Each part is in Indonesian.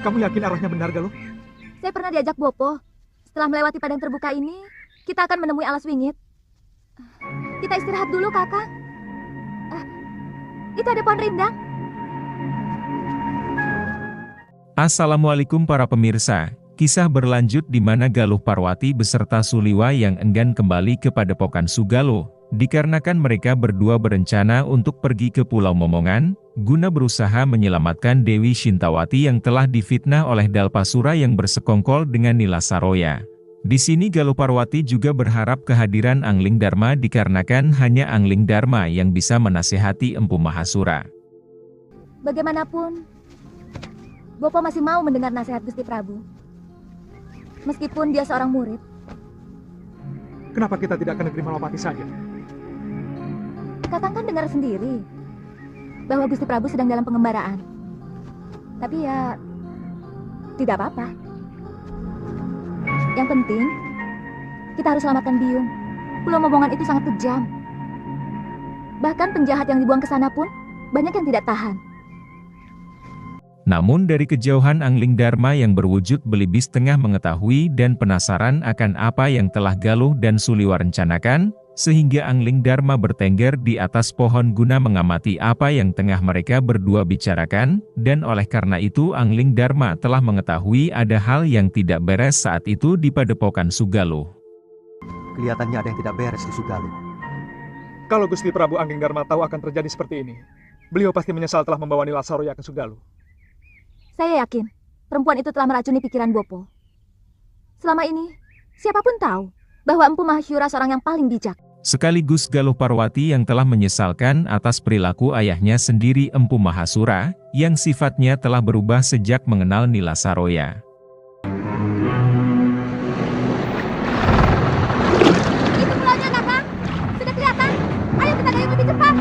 Kamu yakin arahnya benar, Galuh? Saya pernah diajak Bopo. Setelah melewati padang terbuka ini, kita akan menemui alas wingit. Kita istirahat dulu, Kakang. Itu ada pohon rindang. Assalamualaikum para pemirsa. Kisah berlanjut di mana Galuh Parwati beserta Suliwa yang enggan kembali ke Padepokan Sugalo, dikarenakan mereka berdua berencana untuk pergi ke Pulau Momongan, guna berusaha menyelamatkan Dewi Shintawati yang telah difitnah oleh Dalpasura yang bersekongkol dengan Nila Saroya. Di sini Galuh Parwati juga berharap kehadiran Angling Dharma dikarenakan hanya Angling Dharma yang bisa menasihati Empu Mahasura. Bagaimanapun, Bopo masih mau mendengar nasihat Gusti Prabu. Meskipun dia seorang murid. Kenapa kita tidak ke negeri Malapati saja? Kakang kan dengar sendiri bahwa Gusti Prabu sedang dalam pengembaraan. Tapi ya, tidak apa-apa. Yang penting, kita harus selamatkan Biung. Pulau Momongan itu sangat kejam. Bahkan penjahat yang dibuang ke sana pun banyak yang tidak tahan. Namun dari kejauhan Angling Dharma yang berwujud belibis tengah mengetahui dan penasaran akan apa yang telah Galuh dan Suliwa rencanakan, sehingga Angling Dharma bertengger di atas pohon guna mengamati apa yang tengah mereka berdua bicarakan, dan oleh karena itu Angling Dharma telah mengetahui ada hal yang tidak beres saat itu di Padepokan Sugalo. Kelihatannya ada yang tidak beres di Sugalo. Kalau Gusti Prabu Angling Dharma tahu akan terjadi seperti ini, beliau pasti menyesal telah membawa Nila Saroya ke Sugalo. Saya yakin, perempuan itu telah meracuni pikiran Bopo. Selama ini, siapapun tahu bahwa Empu Mahasura seorang yang paling bijak. Sekaligus Galuh Parwati yang telah menyesalkan atas perilaku ayahnya sendiri Empu Mahasura, yang sifatnya telah berubah sejak mengenal Nila Saroya. Itu pulaunya, Kakang. Sudah kelihatan. Ayo kita gayung lebih cepat.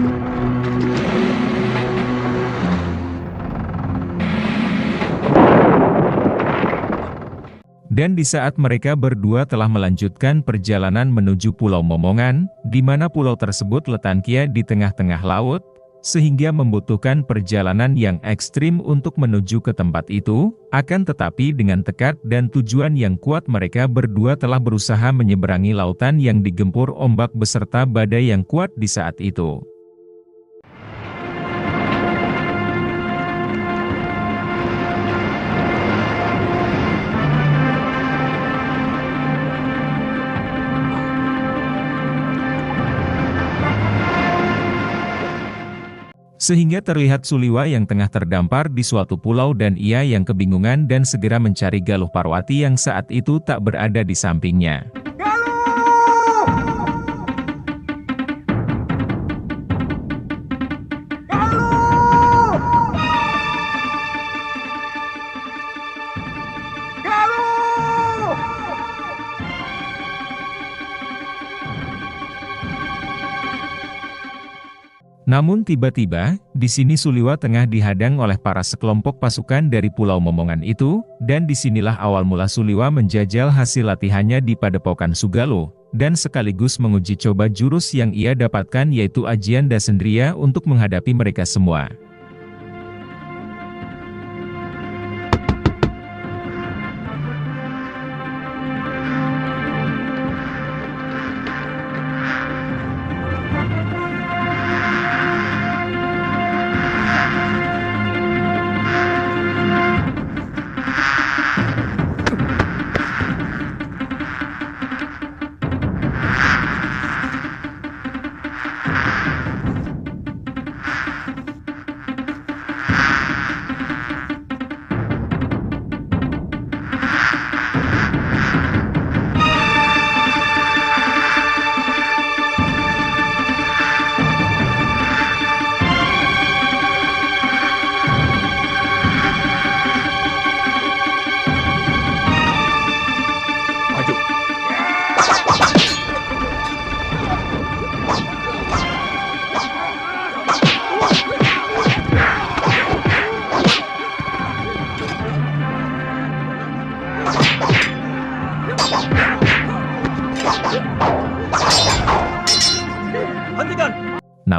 Dan di saat mereka berdua telah melanjutkan perjalanan menuju Pulau Momongan, di mana pulau tersebut letaknya di tengah-tengah laut, sehingga membutuhkan perjalanan yang ekstrim untuk menuju ke tempat itu, akan tetapi dengan tekad dan tujuan yang kuat mereka berdua telah berusaha menyeberangi lautan yang digempur ombak beserta badai yang kuat di saat itu. Sehingga terlihat Suliwa yang tengah terdampar di suatu pulau dan ia yang kebingungan dan segera mencari Galuh Parwati yang saat itu tak berada di sampingnya. Namun tiba-tiba, di sini Suliwa tengah dihadang oleh para sekelompok pasukan dari Pulau Momongan itu, dan disinilah awal mula Suliwa menjajal hasil latihannya di Padepokan Sugalo, dan sekaligus menguji coba jurus yang ia dapatkan yaitu Ajian Dasendriya untuk menghadapi mereka semua.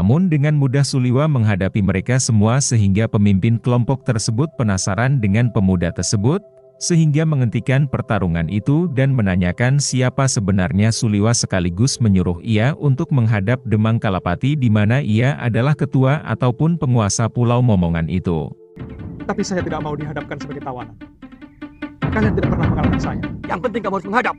Namun dengan mudah Suliwa menghadapi mereka semua sehingga pemimpin kelompok tersebut penasaran dengan pemuda tersebut, sehingga menghentikan pertarungan itu dan menanyakan siapa sebenarnya Suliwa sekaligus menyuruh ia untuk menghadap Demang Kalapati di mana ia adalah ketua ataupun penguasa Pulau Momongan itu. Tapi saya tidak mau dihadapkan sebagai tawanan. Kalian tidak pernah mengalahkan saya. Yang penting kamu harus menghadap.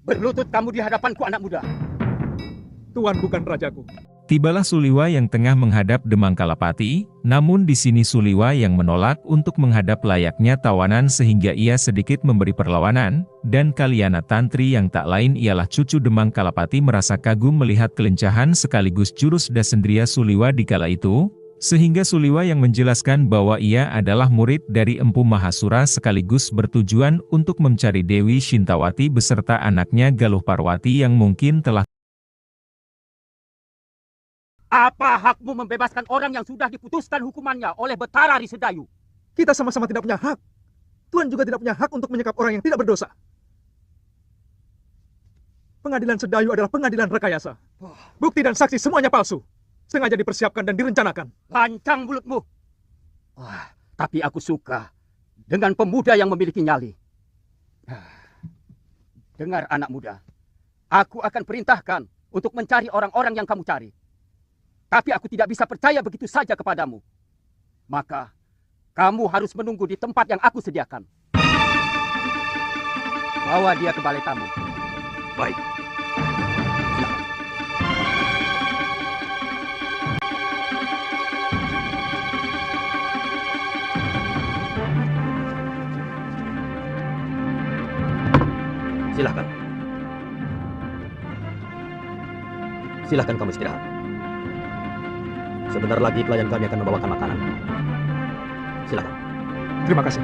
Berlutut kamu di hadapanku, anak muda. Tuan bukan rajaku. Tibalah Suliwa yang tengah menghadap Demang Kalapati, namun di sini Suliwa yang menolak untuk menghadap layaknya tawanan sehingga ia sedikit memberi perlawanan, dan Kalyana Tantri yang tak lain ialah cucu Demang Kalapati merasa kagum melihat kelincahan sekaligus jurus dasendria Suliwa di kala itu, sehingga Suliwa yang menjelaskan bahwa ia adalah murid dari Empu Mahasura sekaligus bertujuan untuk mencari Dewi Shintawati beserta anaknya Galuh Parwati yang mungkin telah. Apa hakmu membebaskan orang yang sudah diputuskan hukumannya oleh Betara Risedayu? Kita sama-sama tidak punya hak. Tuan juga tidak punya hak untuk menyekap orang yang tidak berdosa. Pengadilan Sedayu adalah pengadilan rekayasa. Bukti dan saksi semuanya palsu. Sengaja dipersiapkan dan direncanakan. Lancang mulutmu. Tapi aku suka dengan pemuda yang memiliki nyali. Dengar anak muda, aku akan perintahkan untuk mencari orang-orang yang kamu cari. Tapi aku tidak bisa percaya begitu saja kepadamu. Maka, kamu harus menunggu di tempat yang aku sediakan. Bawa dia ke balai tamu. Baik. Silahkan. Silahkan kamu istirahat. Sebentar lagi pelayan kami akan membawakan makanan. Silahkan. Terima kasih.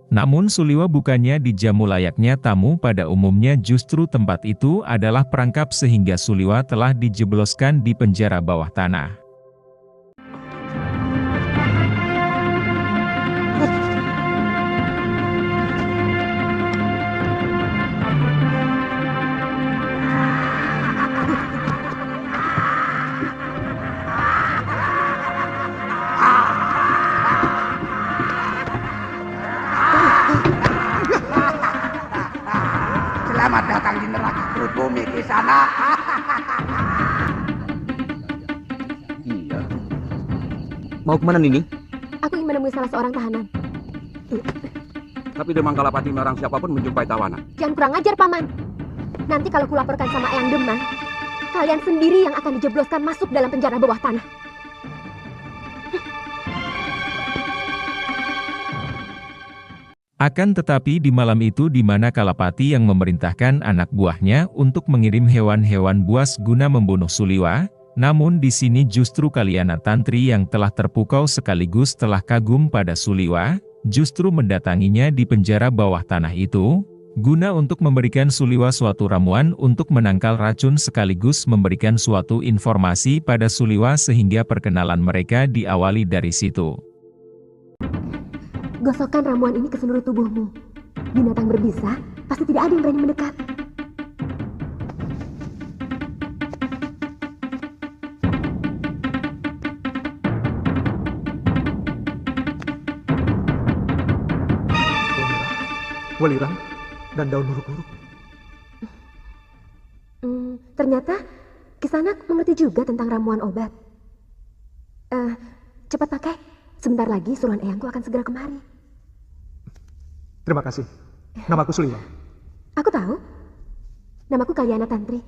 Namun Suliwa bukannya dijamu layaknya tamu pada umumnya, justru tempat itu adalah perangkap sehingga Suliwa telah dijebloskan di penjara bawah tanah. Selamat datang di neraka perut bumi di sana. Iya. Mau kemana Nini? Aku ingin menemui salah seorang tahanan. Tapi Demang Kalapati melarang siapapun menjumpai tawanan. Jangan kurang ajar, Paman. Nanti kalau kulaporkan sama Eyang Demang, kalian sendiri yang akan dijebloskan masuk dalam penjara bawah tanah. Akan tetapi di malam itu di mana Kalapati yang memerintahkan anak buahnya untuk mengirim hewan-hewan buas guna membunuh Suliwa, namun di sini justru Kalyana Tantri yang telah terpukau sekaligus telah kagum pada Suliwa, justru mendatanginya di penjara bawah tanah itu, guna untuk memberikan Suliwa suatu ramuan untuk menangkal racun sekaligus memberikan suatu informasi pada Suliwa sehingga perkenalan mereka diawali dari situ. Gosokkan ramuan ini ke seluruh tubuhmu. Binatang berbisa pasti tidak ada yang berani mendekat. Welirang dan daun huruk-huruk. Ternyata Kisanak mengerti juga tentang ramuan obat. Cepat pakai. Sebentar lagi suruhan eyangku akan segera kemari. Terima kasih. Namaku Suliwa. Aku tahu. Namaku Kalyana Tantri.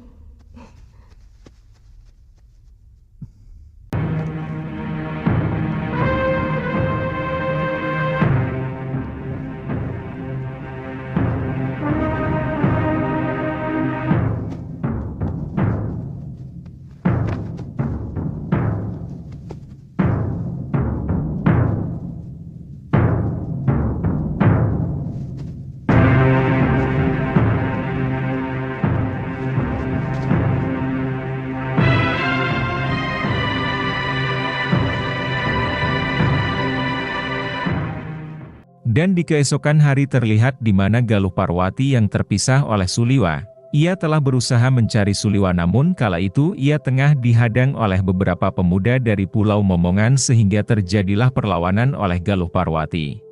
Dan di keesokan hari terlihat di mana Galuh Parwati yang terpisah oleh Suliwa. Ia telah berusaha mencari Suliwa namun kala itu ia tengah dihadang oleh beberapa pemuda dari Pulau Momongan sehingga terjadilah perlawanan oleh Galuh Parwati.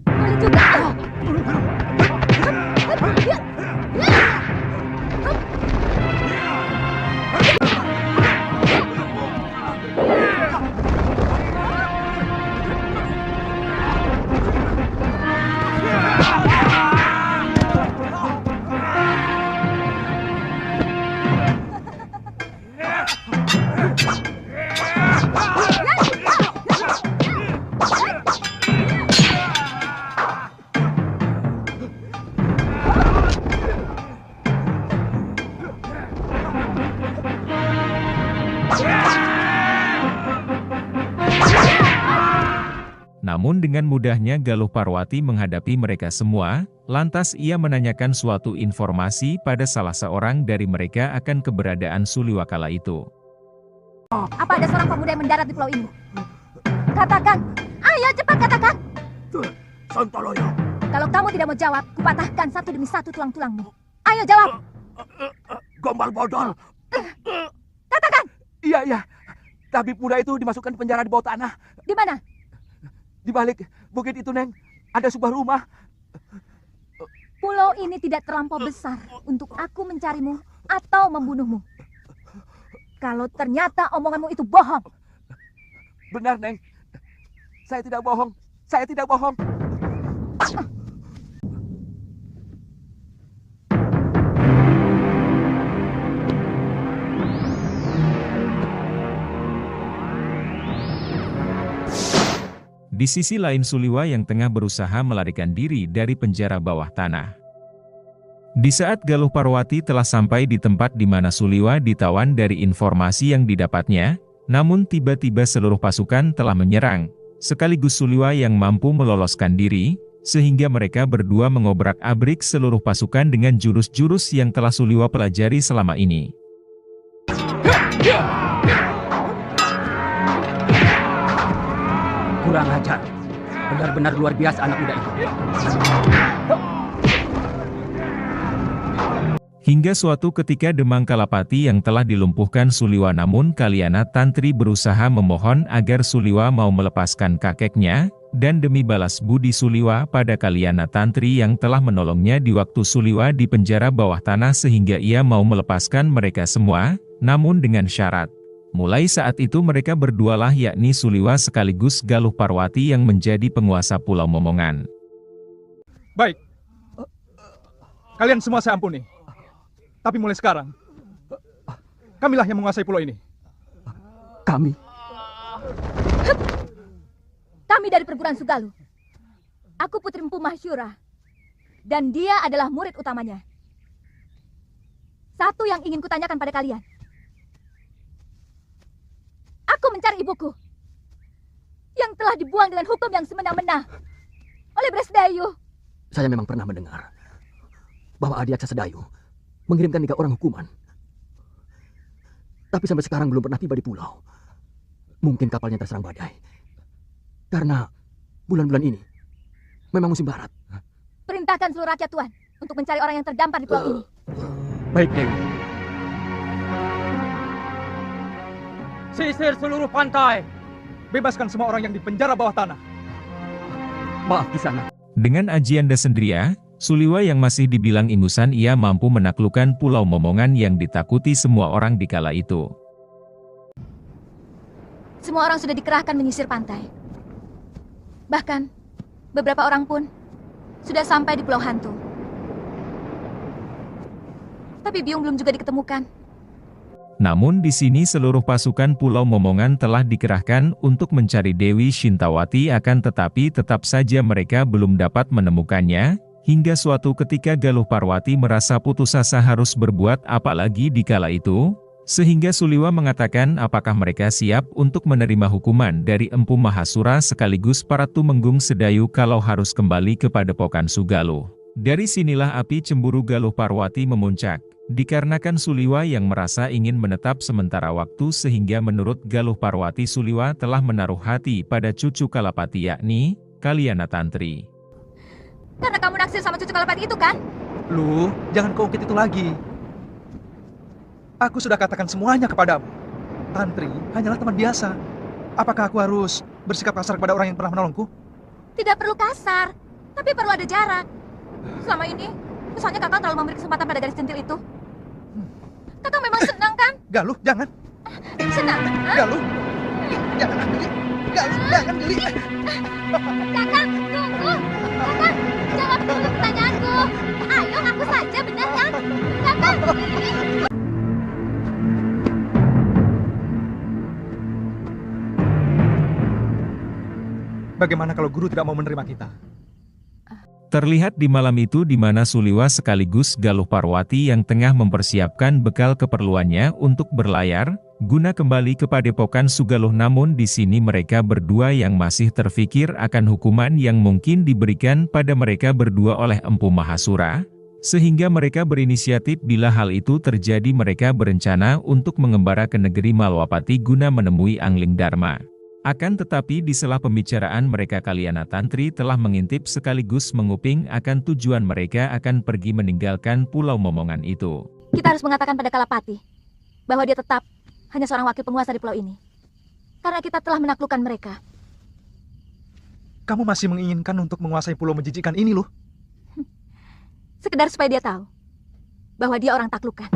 Boleh juga. Namun dengan mudahnya Galuh Parwati menghadapi mereka semua, lantas ia menanyakan suatu informasi pada salah seorang dari mereka akan keberadaan Suliwa kala itu. Apa ada seorang pemuda yang mendarat di pulau ini? Katakan! Ayo cepat katakan! Santaloyo. Kalau kamu tidak mau jawab, kupatahkan satu demi satu tulang-tulangmu. Ayo jawab! Gombal bodol. Katakan! Iya. Tabib muda itu dimasukkan ke penjara di bawah tanah. Di mana? Di balik bukit itu, Neng, ada sebuah rumah. Pulau ini tidak terlampau besar untuk aku mencarimu atau membunuhmu. Kalau ternyata omonganmu itu bohong. Benar, Neng. Saya tidak bohong. Saya tidak bohong. Di sisi lain Suliwa yang tengah berusaha melarikan diri dari penjara bawah tanah. Di saat Galuh Parwati telah sampai di tempat di mana Suliwa ditawan dari informasi yang didapatnya, namun tiba-tiba seluruh pasukan telah menyerang, sekaligus Suliwa yang mampu meloloskan diri, sehingga mereka berdua mengobrak-abrik seluruh pasukan dengan jurus-jurus yang telah Suliwa pelajari selama ini. Kurang ajar. Benar-benar luar biasa anak muda itu. Hingga suatu ketika Demang Kalapati yang telah dilumpuhkan Suliwa namun Kalyana Tantri berusaha memohon agar Suliwa mau melepaskan kakeknya, dan demi balas budi Suliwa pada Kalyana Tantri yang telah menolongnya di waktu Suliwa di penjara bawah tanah sehingga ia mau melepaskan mereka semua, namun dengan syarat. Mulai saat itu mereka berdualah yakni Suliwa sekaligus Galuh Parwati yang menjadi penguasa Pulau Momongan. Baik. Kalian semua saya ampuni. Tapi mulai sekarang, kamilah yang menguasai pulau ini. Kami Kami dari perguruan Sugaluh. Aku Putri Empu Mahyura. Dan dia adalah murid utamanya. Satu yang ingin kutanyakan pada kalian. Aku mencari ibuku. Yang telah dibuang dengan hukum yang semena-mena oleh Bresdayu. Saya memang pernah mendengar bahwa Adiaksa Sedayu mengirimkan 3 orang hukuman. Tapi sampai sekarang belum pernah tiba di pulau. Mungkin kapalnya terserang badai. Karena bulan-bulan ini memang musim barat. Perintahkan seluruh rakyat Tuan untuk mencari orang yang terdampar di pulau ini. Baik, Dewi. Sisir seluruh pantai. Bebaskan semua orang yang di penjara bawah tanah. Maaf, Kisana. Dengan ajian Desendria, Suliwa yang masih dibilang ingusan ia mampu menaklukkan Pulau Momongan yang ditakuti semua orang di kala itu. Semua orang sudah dikerahkan menyisir pantai. Bahkan, beberapa orang pun sudah sampai di Pulau Hantu. Tapi Biung belum juga diketemukan. Namun di sini seluruh pasukan Pulau Momongan telah dikerahkan untuk mencari Dewi Shintawati, akan tetapi tetap saja mereka belum dapat menemukannya, hingga suatu ketika Galuh Parwati merasa putus asa harus berbuat apa lagi di kala itu, sehingga Suliwa mengatakan apakah mereka siap untuk menerima hukuman dari Empu Mahasura sekaligus para Tumenggung Sedayu kalau harus kembali ke Padepokan Sugaluh. Dari sinilah api cemburu Galuh Parwati memuncak. Dikarenakan Suliwa yang merasa ingin menetap sementara waktu, sehingga menurut Galuh Parwati Suliwa telah menaruh hati pada cucu Kalapati yakni Kalyana Tantri. Karena kamu naksir sama cucu Kalapati itu kan? Lu, jangan keungkit itu lagi. Aku sudah katakan semuanya kepadamu. Tantri hanyalah teman biasa. Apakah aku harus bersikap kasar kepada orang yang pernah menolongku? Tidak perlu kasar, tapi perlu ada jarak. Selama ini, misalnya kakak terlalu memberi kesempatan pada gadis centil itu. Kakak memang senang kan? Galuh, jangan. Senang? Hah? Galuh, jangan geli. Galuh, jangan geli. Kakak, tunggu. Kakak, jawab dulu pertanyaanku. Ayo, ngaku saja, benar kan? Kakak, Bagaimana kalau guru tidak mau menerima kita? Terlihat di malam itu di mana Suliwa sekaligus Galuh Parwati yang tengah mempersiapkan bekal keperluannya untuk berlayar, guna kembali ke Padepokan Sugaluh. Namun di sini mereka berdua yang masih terfikir akan hukuman yang mungkin diberikan pada mereka berdua oleh Empu Mahasura, sehingga mereka berinisiatif bila hal itu terjadi mereka berencana untuk mengembara ke negeri Malwapati guna menemui Angling Dharma. Akan tetapi di sela pembicaraan mereka Kalyana Tantri telah mengintip sekaligus menguping akan tujuan mereka akan pergi meninggalkan Pulau Momongan itu. kita harus mengatakan pada Kalapati bahwa dia tetap hanya seorang wakil penguasa di pulau ini. Karena kita telah menaklukkan mereka. Kamu masih menginginkan untuk menguasai pulau menjijikan ini, loh. Sekedar supaya dia tahu bahwa dia orang taklukan.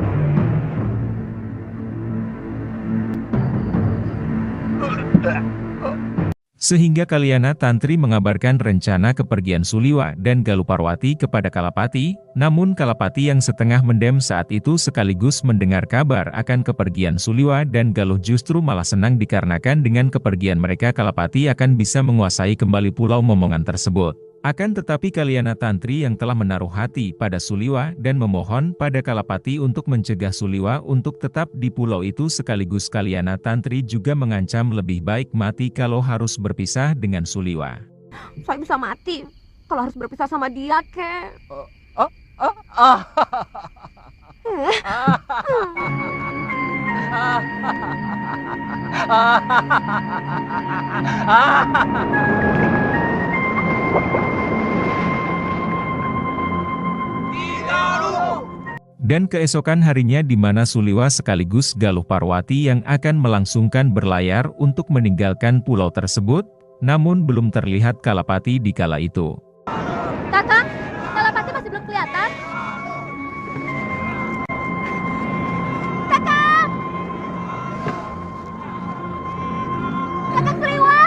Sehingga Kalyana Tantri mengabarkan rencana kepergian Suliwa dan Galuh Parwati kepada Kalapati, namun Kalapati yang setengah mendem saat itu sekaligus mendengar kabar akan kepergian Suliwa dan Galuh justru malah senang dikarenakan dengan kepergian mereka Kalapati akan bisa menguasai kembali Pulau Momongan tersebut. Akan tetapi Kalyana Tantri yang telah menaruh hati pada Suliwa dan memohon pada Kalapati untuk mencegah Suliwa untuk tetap di pulau itu, sekaligus Kalyana Tantri juga mengancam lebih baik mati kalau harus berpisah dengan Suliwa. Saya bisa mati kalau harus berpisah sama dia, Kek. Dan keesokan harinya di mana Suliwa sekaligus Galuh Parwati yang akan melangsungkan berlayar untuk meninggalkan pulau tersebut, namun belum terlihat Kalapati di kala itu. Kakak, Kalapati masih belum kelihatan. Kakak! Kakak Suliwa!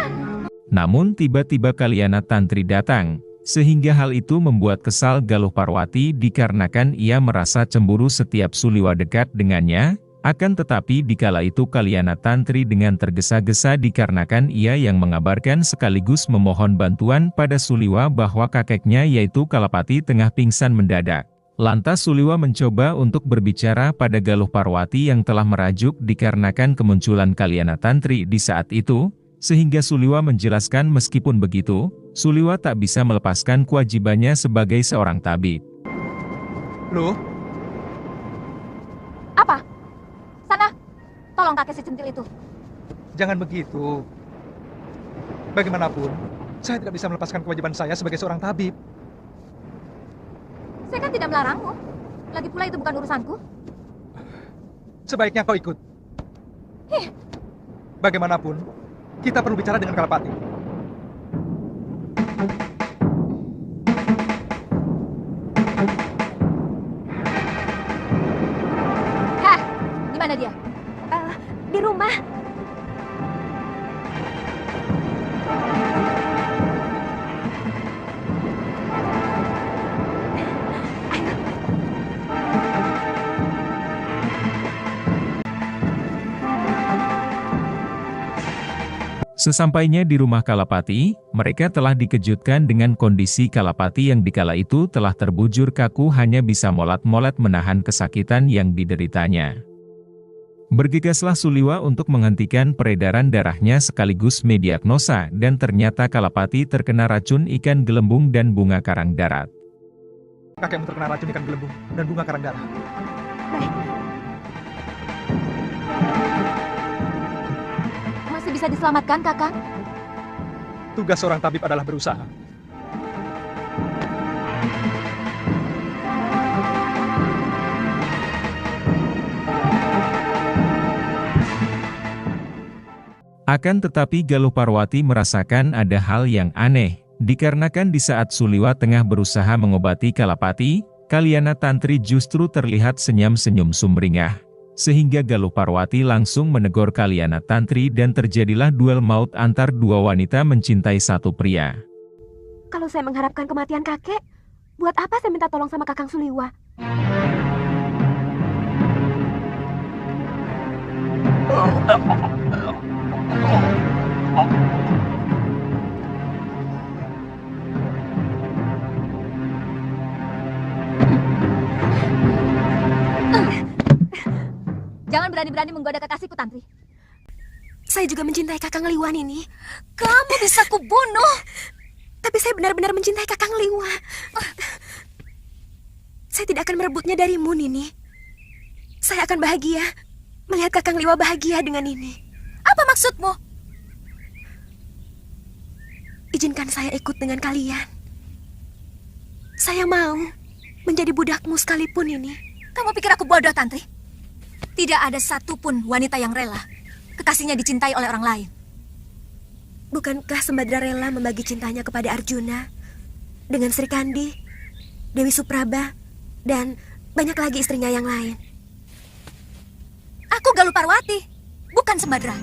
Namun tiba-tiba Kalyana Tantri datang, sehingga hal itu membuat kesal Galuh Parwati dikarenakan ia merasa cemburu setiap Suliwa dekat dengannya. Akan tetapi di kala itu Kalyana Tantri dengan tergesa-gesa dikarenakan ia yang mengabarkan sekaligus memohon bantuan pada Suliwa bahwa kakeknya yaitu Kalapati tengah pingsan mendadak. Lantas Suliwa mencoba untuk berbicara pada Galuh Parwati yang telah merajuk dikarenakan kemunculan Kalyana Tantri di saat itu, sehingga Suliwa menjelaskan meskipun begitu, Suliwa tak bisa melepaskan kewajibannya sebagai seorang tabib. Loh, Apa? Sana, tolong kakek si centil itu. jangan begitu. Bagaimanapun, saya tidak bisa melepaskan kewajiban saya sebagai seorang tabib. Saya kan tidak melarangmu. Lagi pula itu bukan urusanku. Sebaiknya kau ikut. Bagaimanapun, kita perlu bicara dengan Kalapati. Hah, di mana dia? Di rumah. Sesampainya di rumah Kalapati, mereka telah dikejutkan dengan kondisi Kalapati yang dikala itu telah terbujur kaku hanya bisa molat-molat menahan kesakitan yang dideritanya. Bergegaslah Suliwa untuk menghentikan peredaran darahnya sekaligus mendiagnosa dan ternyata Kalapati terkena racun ikan gelembung dan bunga karang darat. Kakekmu terkena racun ikan gelembung dan bunga karang darah. Masih bisa diselamatkan, Kakang? Tugas seorang tabib adalah berusaha. Akan tetapi Galuh Parwati merasakan ada hal yang aneh, dikarenakan di saat Suliwa tengah berusaha mengobati Kalapati, Kalyana Tantri justru terlihat senyum-senyum sumringah. Sehingga Galuh Parwati langsung menegur Kalyana Tantri dan terjadilah duel maut antar dua wanita mencintai satu pria. Kalau saya mengharapkan kematian kakek, buat apa saya minta tolong sama Kakang Suliwa? Jangan berani-berani menggoda kekasihku, Tantri. Saya juga mencintai Kakang Liwan ini. Kamu bisa kubunuh. Tapi saya benar-benar mencintai Kakang Liwa. Saya tidak akan merebutnya darimu, Nini. Saya akan bahagia melihat Kakang Liwa bahagia dengan ini. Apa maksudmu? Izinkan saya ikut dengan kalian. Saya mau menjadi budakmu sekalipun ini. Kamu pikir aku bodoh, Tantri? Tidak ada satupun wanita yang rela kekasihnya dicintai oleh orang lain. Bukankah Sembadra rela membagi cintanya kepada Arjuna dengan Sri Kandi, Dewi Supraba, dan banyak lagi istrinya yang lain? Aku Galuh Parwati, bukan Sembadra.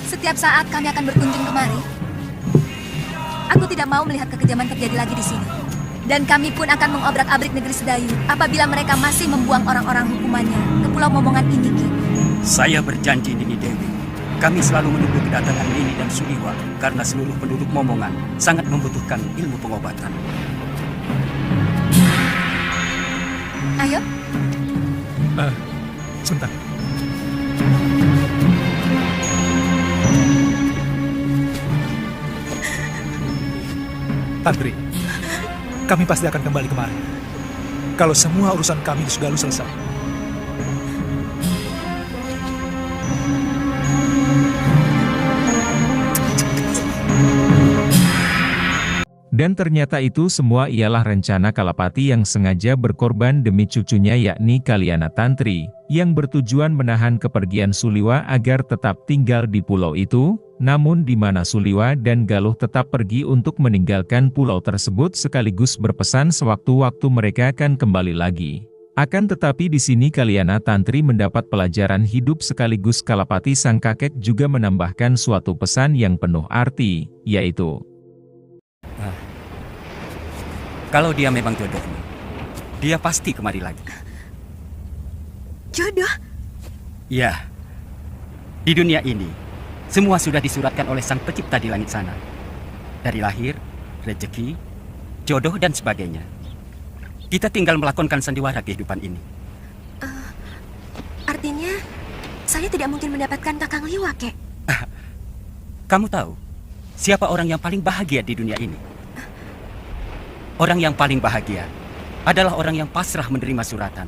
Setiap saat kami akan berkunjung kemari. Aku tidak mau melihat kekejaman terjadi lagi di sini. Dan kami pun akan mengobrak-abrik negeri Sedayu apabila mereka masih membuang orang-orang hukumannya ke Pulau Momongan ini, Ki. Saya berjanji, Nini Dewi. Kami selalu menunggu kedatangan Nini dan Suliwa karena seluruh penduduk Momongan sangat membutuhkan ilmu pengobatan. Ayo. Sebentar. Tantri, kami pasti akan kembali kemari. Kalau semua urusan kami di Sugalu selesai. Dan ternyata itu semua ialah rencana Kalapati yang sengaja berkorban demi cucunya yakni Kalyana Tantri, yang bertujuan menahan kepergian Suliwa agar tetap tinggal di pulau itu, namun di mana Suliwa dan Galuh tetap pergi untuk meninggalkan pulau tersebut sekaligus berpesan sewaktu-waktu mereka akan kembali lagi. Akan tetapi di sini Kalyana Tantri mendapat pelajaran hidup sekaligus Kalapati sang kakek juga menambahkan suatu pesan yang penuh arti, yaitu Kalau dia memang jodohmu, dia pasti kemari lagi. Jodoh? Ya, di dunia ini, semua sudah disuratkan oleh Sang Pencipta di langit sana. Dari lahir, rezeki, jodoh, dan sebagainya. Kita tinggal melakonkan sandiwara kehidupan ini. Artinya, saya tidak mungkin mendapatkan Kakang Liwa, Kek. Kamu tahu, siapa orang yang paling bahagia di dunia ini? Orang yang paling bahagia adalah orang yang pasrah menerima suratan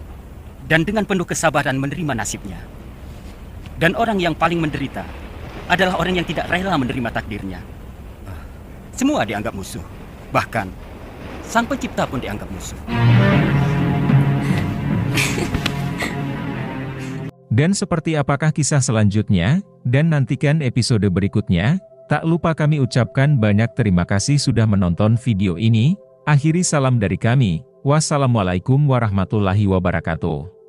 dan dengan penuh kesabaran menerima nasibnya. Dan orang yang paling menderita adalah orang yang tidak rela menerima takdirnya. Semua dianggap musuh. Bahkan Sang Pencipta pun dianggap musuh. Dan seperti apakah kisah selanjutnya? Dan nantikan episode berikutnya. Tak lupa kami ucapkan banyak terima kasih sudah menonton video ini. Akhiri salam dari kami. Wassalamualaikum warahmatullahi wabarakatuh.